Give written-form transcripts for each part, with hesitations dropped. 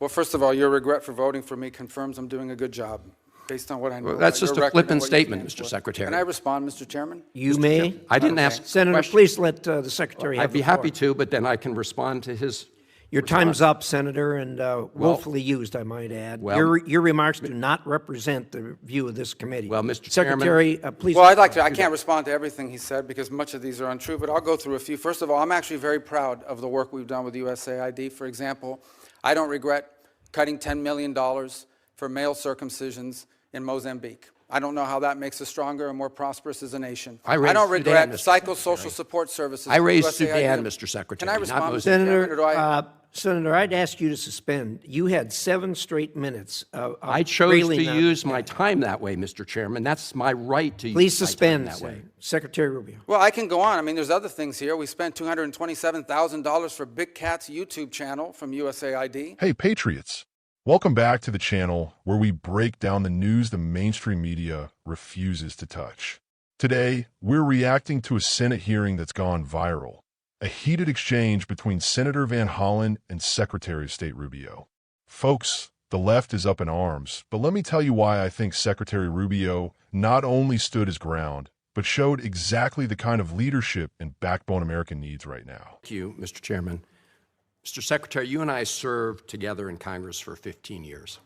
Well, first of all, your regret for voting for me confirms I'm doing a good job, based on what I know. Well, that's about just your a record and flippant what you statement, stand Mr. for. Secretary. Can I respond, Mr. Chairman? You may. I didn't ask. Senator, question. please let the Secretary have I'd be the floor. happy to, but then I can respond to his Your response. time's up, Senator, and willfully used, I might add. well- Your remarks do not represent the view of this committee. Well, Mr. Secretary, please. Well, I'd like to. I can't respond to everything he said because much of these are untrue, but I'll go through a few. First of all, I'm actually very proud of the work we've done with USAID. For example, I don't regret cutting $10 million for male circumcisions in Mozambique. I don't know how that makes us stronger and more prosperous as a nation. I raised don't regret Sudan, Mr. psychosocial support services. I raised for USAID. Sudan, Mr. Secretary. Can I not respond, Mr. Mozambique. Chairman, or do I? Senator, I'd ask you to suspend. You had 7 straight minutes. I chose to use my time that way, Mr. Chairman. That's my right to Please use my suspend, time that way. Secretary Rubio. Well, I can go on. I mean, there's other things here. We spent $227,000 for Big Cat's YouTube channel from USAID. Hey, patriots. Welcome back to the channel where we break down the news the mainstream media refuses to touch. Today, we're reacting to a Senate hearing that's gone viral. A heated exchange between Senator Van Hollen and Secretary of State Rubio. Folks, the left is up in arms, but let me tell you why I think Secretary Rubio not only stood his ground, but showed exactly the kind of leadership and backbone America needs right now. Thank you, Mr. Chairman. Mr. Secretary, you and I served together in Congress for 15 years.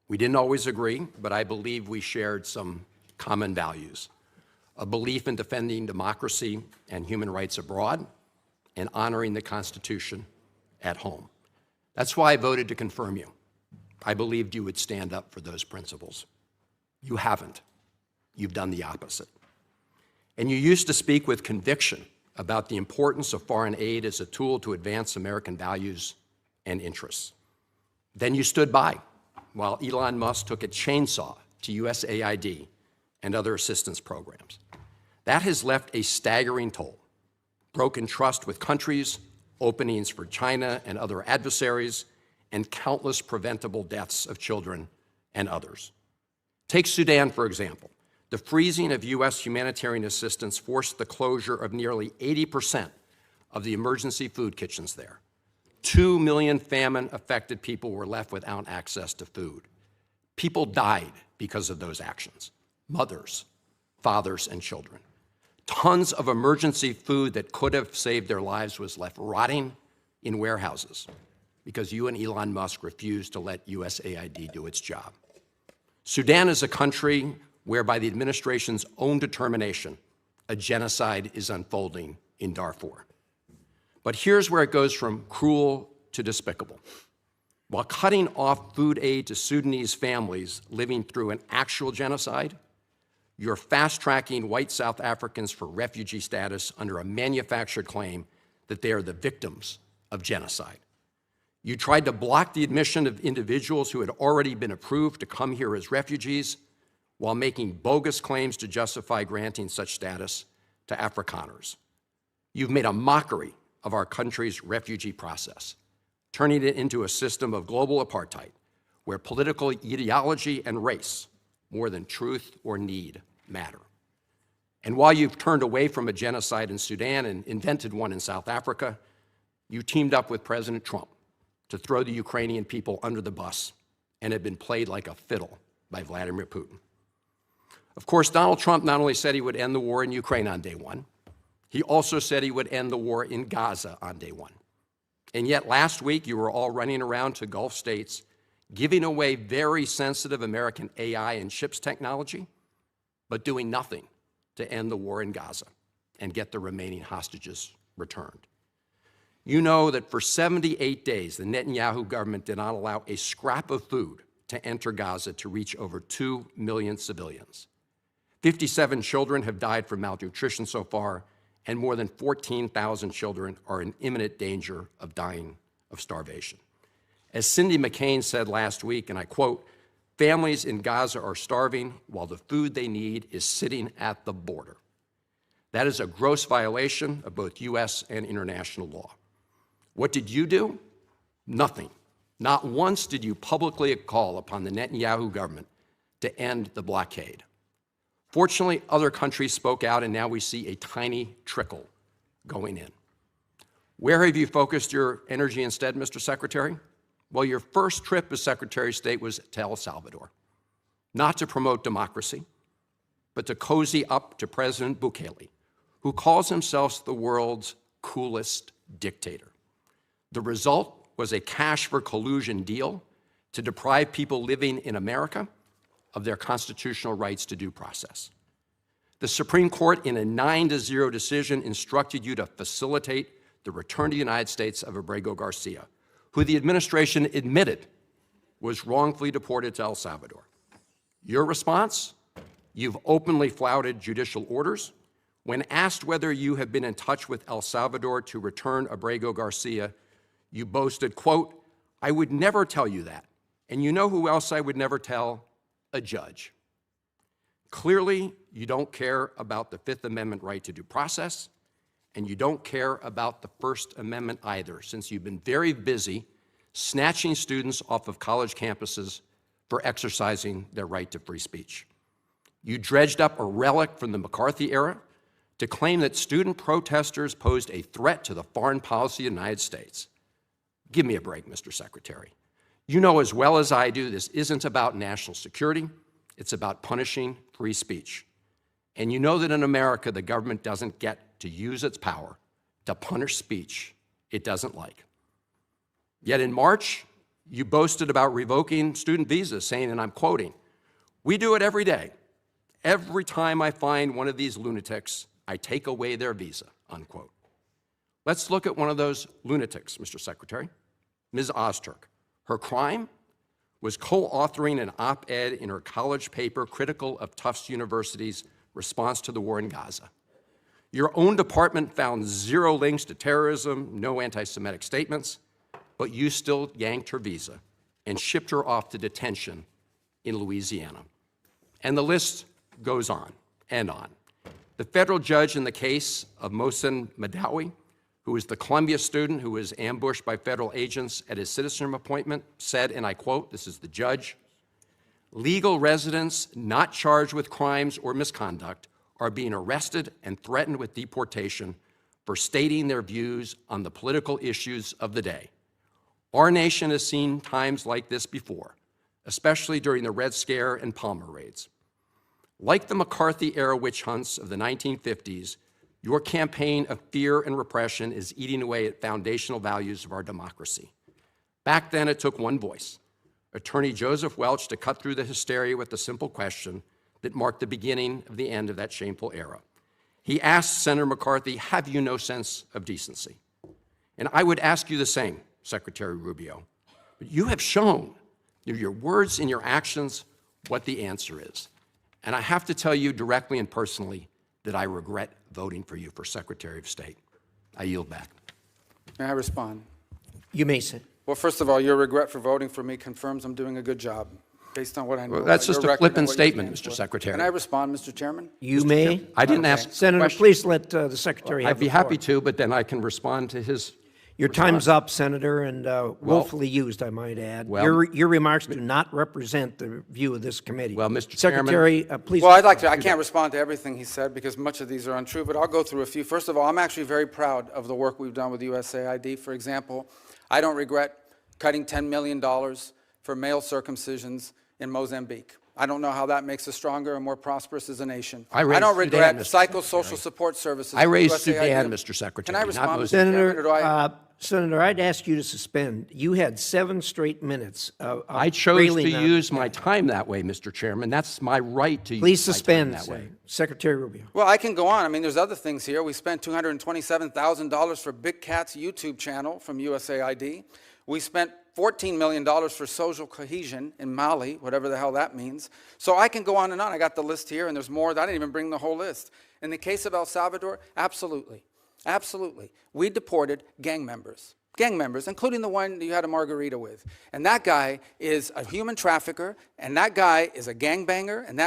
We didn't always agree, but I believe we shared some common values. A belief in defending democracy and human rights abroad, and honoring the Constitution at home. That's why I voted to confirm you. I believed you would stand up for those principles. You haven't. You've done the opposite. And you used to speak with conviction about the importance of foreign aid as a tool to advance American values and interests. Then you stood by while Elon Musk took a chainsaw to USAID and other assistance programs. That has left a staggering toll. Broken trust with countries, openings for China and other adversaries, and countless preventable deaths of children and others. Take Sudan, for example. The freezing of U.S. humanitarian assistance forced the closure of nearly 80% of the emergency food kitchens there. 2 million famine-affected people were left without access to food. People died because of those actions. Mothers, fathers, and children. Tons of emergency food that could have saved their lives was left rotting in warehouses because you and Elon Musk refused to let USAID do its job. Sudan is a country where, by the administration's own determination, a genocide is unfolding in Darfur. But here's where it goes from cruel to despicable. While cutting off food aid to Sudanese families living through an actual genocide, you're fast-tracking white South Africans for refugee status under a manufactured claim that they are the victims of genocide. You tried to block the admission of individuals who had already been approved to come here as refugees while making bogus claims to justify granting such status to Afrikaners. You've made a mockery of our country's refugee process, turning it into a system of global apartheid where political ideology and race, more than truth or need, matter. And while you've turned away from a genocide in Sudan and invented one in South Africa, you teamed up with President Trump to throw the Ukrainian people under the bus and have been played like a fiddle by Vladimir Putin. Of course, Donald Trump not only said he would end the war in Ukraine on day one, he also said he would end the war in Gaza on day one. And yet last week, you were all running around to Gulf states, giving away very sensitive American AI and chips technology, but doing nothing to end the war in Gaza and get the remaining hostages returned. You know that for 78 days, the Netanyahu government did not allow a scrap of food to enter Gaza to reach over 2 million civilians. 57 children have died from malnutrition so far, and more than 14,000 children are in imminent danger of dying of starvation. As Cindy McCain said last week, and I quote, "Families in Gaza are starving while the food they need is sitting at the border." That is a gross violation of both U.S. and international law. What did you do? Nothing. Not once did you publicly call upon the Netanyahu government to end the blockade. Fortunately, other countries spoke out, and now we see a tiny trickle going in. Where have you focused your energy instead, Mr. Secretary? Well, your first trip as Secretary of State was to El Salvador, not to promote democracy, but to cozy up to President Bukele, who calls himself the world's coolest dictator. The result was a cash for collusion deal to deprive people living in America of their constitutional rights to due process. The Supreme Court, in a 9-0 decision, instructed you to facilitate the return to the United States of Abrego Garcia, who the administration admitted was wrongfully deported to El Salvador. Your response? You've openly flouted judicial orders. When asked whether you have been in touch with El Salvador to return Abrego Garcia, you boasted, quote, "I would never tell you that. And you know who else I would never tell? A judge." Clearly, you don't care about the Fifth Amendment right to due process, and you don't care about the First Amendment either, since you've been very busy snatching students off of college campuses for exercising their right to free speech. You dredged up a relic from the McCarthy era to claim that student protesters posed a threat to the foreign policy of the United States. Give me a break, Mr. Secretary. You know as well as I do this isn't about national security, it's about punishing free speech. And you know that in America, the government doesn't get to use its power to punish speech it doesn't like. Yet in March, you boasted about revoking student visas, saying, and I'm quoting, "We do it every day. Every time I find one of these lunatics, I take away their visa," unquote. Let's look at one of those lunatics, Mr. Secretary, Ms. Ozturk. Her crime was co-authoring an op-ed in her college paper critical of Tufts University's response to the war in Gaza. Your own department found zero links to terrorism, no anti-Semitic statements, but you still yanked her visa and shipped her off to detention in Louisiana. And the list goes on and on. The federal judge in the case of Mohsen Madawi, who is the Columbia student who was ambushed by federal agents at his citizenship appointment, said, and I quote, this is the judge, "Legal residents not charged with crimes or misconduct are being arrested and threatened with deportation for stating their views on the political issues of the day. Our nation has seen times like this before, especially during the Red Scare and Palmer raids. Like the McCarthy-era witch hunts of the 1950s, your campaign of fear and repression is eating away at foundational values of our democracy. Back then, it took one voice, Attorney Joseph Welch, to cut through the hysteria with the simple question that marked the beginning of the end of that shameful era. He asked Senator McCarthy, "Have you no sense of decency?" And I would ask you the same, Secretary Rubio. But you have shown through your words and your actions what the answer is. And I have to tell you directly and personally that I regret voting for you for Secretary of State. I yield back. May I respond? You may sit. Well, first of all, your regret for voting for me confirms I'm doing a good job, based on what I know. Well, that's about just your a record and flippant what you statement, stand Mr. for. Secretary. Can I respond, Mr. Chairman? You may. I didn't Okay. ask a Senator, question. please let the Secretary have I'd be the floor. happy to, but then I can respond to his. Your time's up, Senator, and willfully used, I might add. Well- Your remarks do not represent the view of this committee. Well, Mr. Chairman- Secretary, please. Well, I'd like to. I can't respond to everything he said because much of these are untrue, but I'll go through a few. First of all, I'm actually very proud of the work we've done with USAID. For example, I don't regret cutting $10 million for male circumcisions in Mozambique. I don't know how that makes us stronger and more prosperous as a nation. I raised don't regret Sudan, Mr. psychosocial support services. I for raised USAID. Sudan, Mr. Secretary, Can I not respond, Mr. Mozambique. Chairman, or do I? Senator, I'd ask you to suspend. You had 7 straight minutes of I chose railing to on- use my time that way, Mr. Chairman. That's my right to Please use my time suspend, that way. Secretary Rubio. Well, I can go on. I mean, there's other things here. We spent $227,000 for Big Cat's YouTube channel from USAID. We spent $14 million for social cohesion in Mali, whatever the hell that means. So I can go on and on. I got the list here, and there's more. I didn't even bring the whole list. In the case of El Salvador, absolutely. Absolutely. We deported gang members, including the one you had a margarita with. And that guy is a human trafficker, and that guy is a gangbanger, and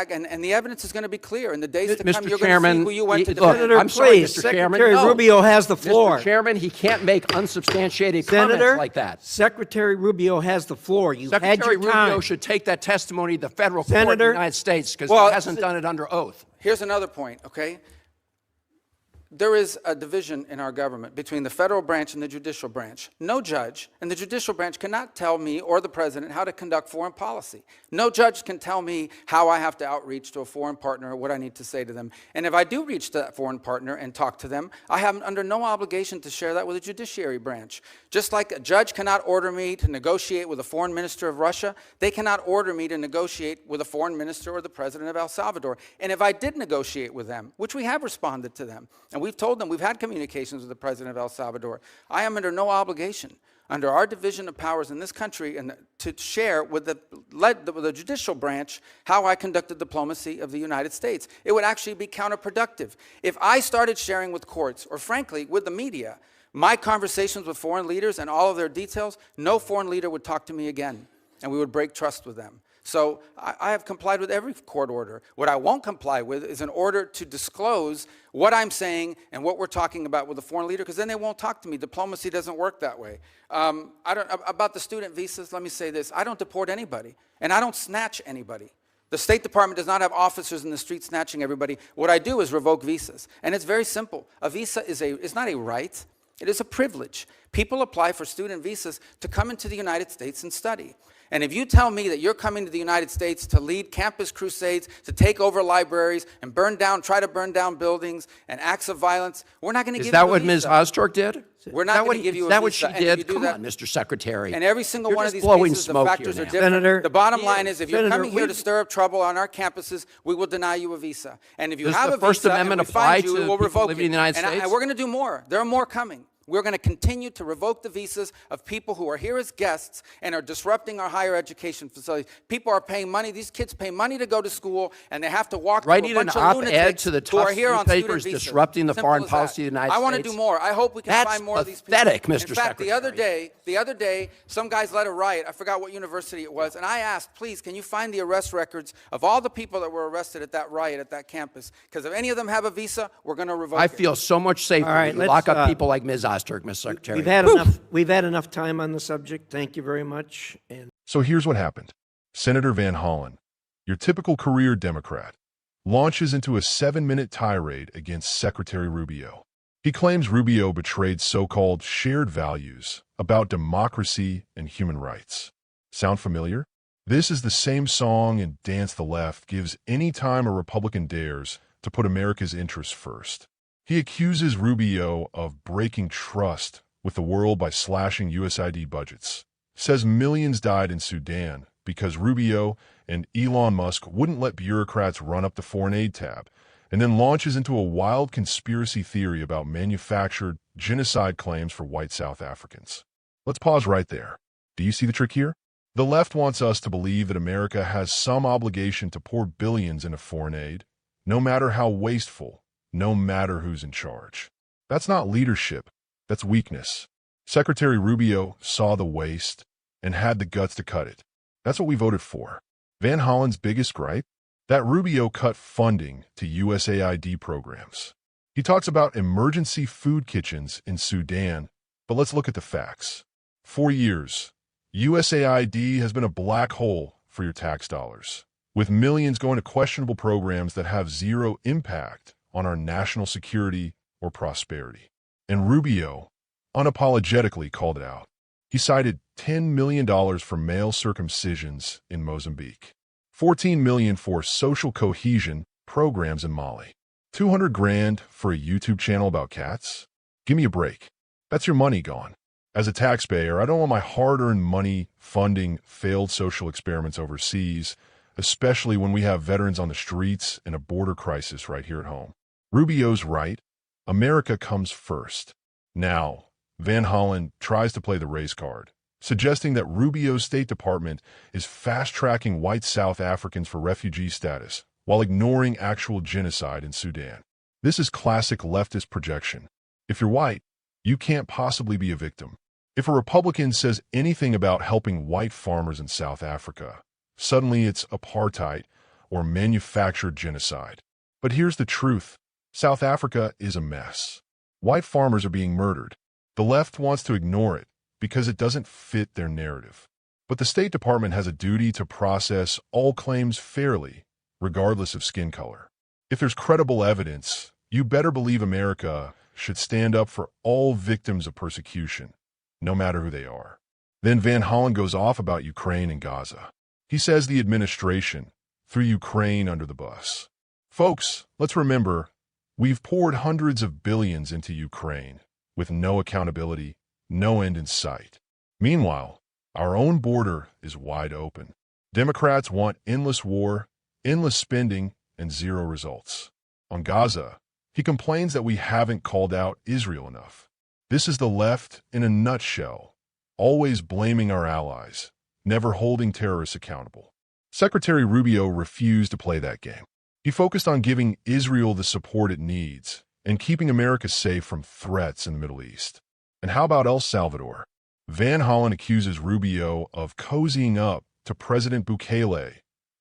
the evidence is going to be clear. In the days to come, Mr. you're Chairman, going to see who you went to look, defend. Senator, I'm sorry, please, Mr. Chairman. Secretary No. Rubio has the floor. Mr. Chairman, he can't make unsubstantiated Senator, comments like that. Secretary Rubio has the floor. You had Secretary your time. Rubio should take that testimony to the federal court of Senator- the United States because Well, he hasn't done it under oath. Here's another point, okay? there is a division in our government between the federal branch and the judicial branch. No judge in the judicial branch cannot tell me or the president how to conduct foreign policy. No judge can tell me how I have to outreach to a foreign partner or what I need to say to them. And if I do reach to that foreign partner and talk to them, I have under no obligation to share that with the judiciary branch. Just like a judge cannot order me to negotiate with a foreign minister of Russia, they cannot order me to negotiate with a foreign minister or the president of El Salvador. And if I did negotiate with them, which we have responded to them, and we've told them we've had communications with the president of El Salvador, I am under no obligation under our division of powers in this country and to share with the judicial branch how I conducted diplomacy of the United States. It would actually be counterproductive. If I started sharing with courts, or frankly, with the media, my conversations with foreign leaders and all of their details, no foreign leader would talk to me again, and we would break trust with them. So I have complied with every court order. What I won't comply with is an order to disclose what I'm saying and what we're talking about with a foreign leader, because then they won't talk to me. Diplomacy doesn't work that way. About the student visas, let me say this. I don't deport anybody, and I don't snatch anybody. The State Department does not have officers in the street snatching everybody. What I do is revoke visas, and it's very simple. A visa is not a right. It is a privilege. People apply for student visas to come into the United States and study. And if you tell me that you're coming to the United States to lead campus crusades, to take over libraries and try to burn down buildings and acts of violence, we're not going to give you a visa. Is that what Ms. Ostork did? We're not going to give you a visa. Is that what she And did? if you do Come that, on, Mr. Secretary. and every single You're one of just these blowing cases, the smoke factors here are now. different. Senator, the bottom line is, if you're Senator, coming here to stir up trouble on our campuses, we will deny you a visa. And if you Does have the a First visa Amendment and we find apply you, to we will people revoke living it. in the United And States? we're going to do more. There are more coming. We're going to continue to revoke the visas of people who are here as guests and are disrupting our higher education facilities. People are paying money. These kids pay money to go to school, and they have to walk Writing through a an bunch of op-ed lunatics to the who are tough here on student newspapers visas. disrupting the Simple foreign as policy of the United I want to States. do more. I hope we can That's find more of these people. pathetic, Mr. In fact, the Secretary. other day, some guys led a riot. I forgot what university it was, and I asked, please, can you find the arrest records of all the people that were arrested at that riot at that campus? Because if any of them have a visa, we're going to revoke I it. feel so much safer All right, when you lock let's, up people like Ms. Ostork, Mr. Secretary. We've had enough time on the subject. Thank you very much. And So here's what happened. Senator Van Hollen, your typical career Democrat, launches into a 7-minute tirade against Secretary Rubio. He claims Rubio betrayed so-called shared values about democracy and human rights. Sound familiar? This is the same song and dance the left gives any time a Republican dares to put America's interests first. He accuses Rubio of breaking trust with the world by slashing USAID budgets. Says millions died in Sudan because Rubio and Elon Musk wouldn't let bureaucrats run up the foreign aid tab, and then launches into a wild conspiracy theory about manufactured genocide claims for white South Africans. Let's pause right there. Do you see the trick here? The left wants us to believe that America has some obligation to pour billions into foreign aid, no matter how wasteful, no matter who's in charge. That's not leadership, that's weakness. Secretary Rubio saw the waste and had the guts to cut it. That's what we voted for. Van Hollen's biggest gripe? That Rubio cut funding to USAID programs. He talks about emergency food kitchens in Sudan, but let's look at the facts. For years, USAID has been a black hole for your tax dollars, with millions going to questionable programs that have zero impact on our national security or prosperity. And Rubio unapologetically called it out. He cited $10 million for male circumcisions in Mozambique, $14 million for social cohesion programs in Mali, $200 grand for a YouTube channel about cats? Give me a break. That's your money gone. As a taxpayer, I don't want my hard-earned money funding failed social experiments overseas, especially when we have veterans on the streets and a border crisis right here at home. Rubio's right. America comes first. Now, Van Hollen tries to play the race card, suggesting that Rubio's State Department is fast-tracking white South Africans for refugee status while ignoring actual genocide in Sudan. This is classic leftist projection. If you're white, you can't possibly be a victim. If a Republican says anything about helping white farmers in South Africa, suddenly it's apartheid or manufactured genocide. But here's the truth. South Africa is a mess. White farmers are being murdered. The left wants to ignore it because it doesn't fit their narrative. But the State Department has a duty to process all claims fairly, regardless of skin color. If there's credible evidence you better believe America should stand up for all victims of persecution, no matter who they are. Then Van Hollen goes off about Ukraine and Gaza. He says the administration threw Ukraine under the bus. Folks, let's remember, we've poured hundreds of billions into Ukraine with no accountability, no end in sight. Meanwhile, our own border is wide open. Democrats want endless war, endless spending, and zero results. On Gaza, he complains that we haven't called out Israel enough. This is the left in a nutshell, always blaming our allies, never holding terrorists accountable. Secretary Rubio refused to play that game. He focused on giving Israel the support it needs and keeping America safe from threats in the Middle East. And how about El Salvador? Van Hollen accuses Rubio of cozying up to President Bukele,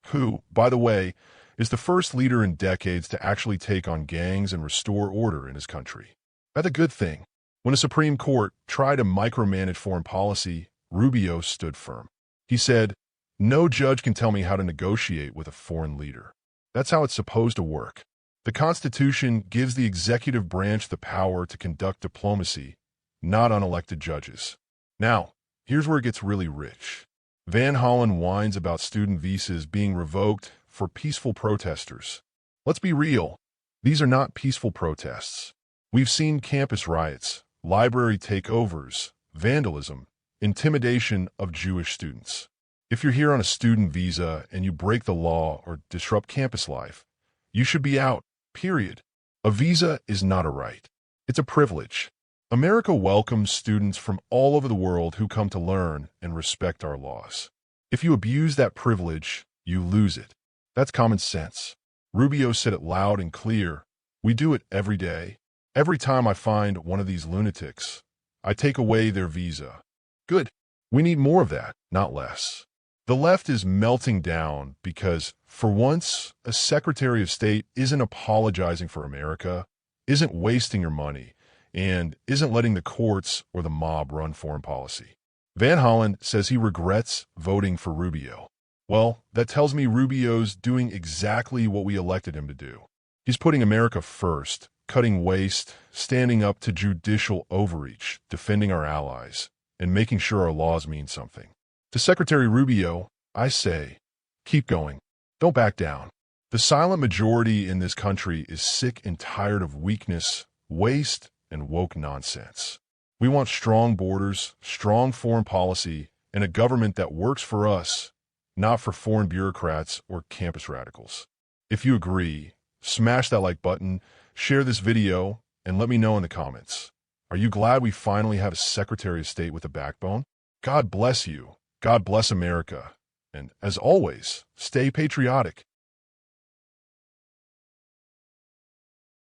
who, by the way, is the first leader in decades to actually take on gangs and restore order in his country. That's a good thing. When the Supreme Court tried to micromanage foreign policy, Rubio stood firm. He said, "No judge can tell me how to negotiate with a foreign leader. That's how it's supposed to work." The Constitution gives the executive branch the power to conduct diplomacy, not unelected judges. Now, here's where it gets really rich. Van Hollen whines about student visas being revoked for peaceful protesters. Let's be real. These are not peaceful protests. We've seen campus riots, library takeovers, vandalism, intimidation of Jewish students. If you're here on a student visa and you break the law or disrupt campus life, you should be out, period. A visa is not a right. It's a privilege. America welcomes students from all over the world who come to learn and respect our laws. If you abuse that privilege, you lose it. That's common sense. Rubio said it loud and clear. We do it every day. Every time I find one of these lunatics, I take away their visa. Good. We need more of that, not less. The left is melting down because, for once, a Secretary of State isn't apologizing for America, isn't wasting your money, and isn't letting the courts or the mob run foreign policy. Van Hollen says he regrets voting for Rubio. Well, that tells me Rubio's doing exactly what we elected him to do. He's putting America first, cutting waste, standing up to judicial overreach, defending our allies, and making sure our laws mean something. To Secretary Rubio, I say, keep going. Don't back down. The silent majority in this country is sick and tired of weakness, waste, and woke nonsense. We want strong borders, strong foreign policy, and a government that works for us, not for foreign bureaucrats or campus radicals. If you agree, smash that like button, share this video, and let me know in the comments. Are you glad we finally have a Secretary of State with a backbone? God bless you. God bless America. And as always, stay patriotic.